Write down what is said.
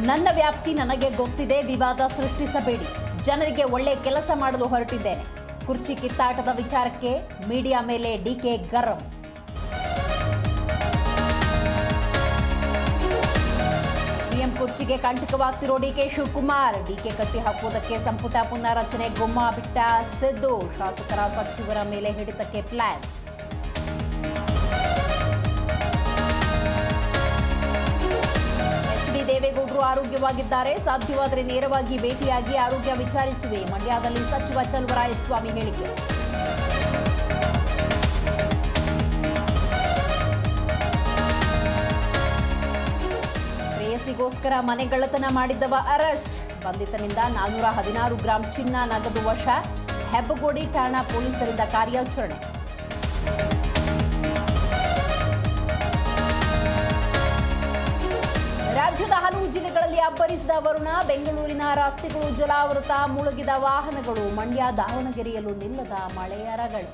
ನನ್ನ ವ್ಯಾಪ್ತಿ ನನಗೆ ಗೊತ್ತಿದೆ, ವಿವಾದ ಸೃಷ್ಟಿಸಬೇಡಿ. ಜನರಿಗೆ ಒಳ್ಳೆ ಕೆಲಸ ಮಾಡಲು ಹೊರಟಿದ್ದೇನೆ. ಕುರ್ಚಿ ಕಿತ್ತಾಟದ ವಿಚಾರಕ್ಕೆ ಮೀಡಿಯಾ ಮೇಲೆ ಡಿಕೆ ಗರಂ. ಸಿಎಂ ಕುರ್ಚಿಗೆ ಕಂಟಕವಾಗ್ತಿರೋ ಡಿಕೆ ಶಿವಕುಮಾರ್. ಡಿಕೆ ಕಟ್ಟಿ ಹಾಕುವುದಕ್ಕೆ ಸಂಪುಟ ಪುನರಚನೆ ಗುಮ್ಮ ಬಿಟ್ಟ ಸಿದ್ದು. ಶಾಸಕರ ಸಚಿವರ ಮೇಲೆ ಹಿಡಿತಕ್ಕೆ ಪ್ಲಾನ್. ದೇವೇಗೌಡರು ಆರೋಗ್ಯವಾಗಿದ್ದಾರೆ, ಸಾಧ್ಯವಾದರೆ ನೇರವಾಗಿ ಭೇಟಿಯಾಗಿ ಆರೋಗ್ಯ ವಿಚಾರಿಸುವೆ. ಮಂಡ್ಯದಲ್ಲಿ ಸಚಿವ ಚಲುವರಾಯಸ್ವಾಮಿ ಹೇಳಿಕೆ. ಪ್ರೇಯಸಿಗೋಸ್ಕರ ಮನೆಗಳ್ಳತನ ಮಾಡಿದ್ದವ ಅರೆಸ್ಟ್. ಬಂಧಿತನಿಂದ 416 ಗ್ರಾಂ ಚಿನ್ನ, ನಗದು ವಶ. ಹೆಬ್ಬಗೋಡಿ ಠಾಣಾ ಪೊಲೀಸರಿಂದ ಕಾರ್ಯಾಚರಣೆ. ರಾಜ್ಯದ ಹಲವು ಜಿಲ್ಲೆಗಳಲ್ಲಿ ಅಬ್ಬರಿಸಿದ ವರುಣ. ಬೆಂಗಳೂರಿನ ರಸ್ತೆಗಳು ಜಲಾವೃತ, ಮುಳುಗಿದ ವಾಹನಗಳು. ಮಂಡ್ಯ ದಾವಣಗೆರೆಯಲ್ಲೂ ನಿಲ್ಲದ ಮಳೆಯ ರಗಳೆ.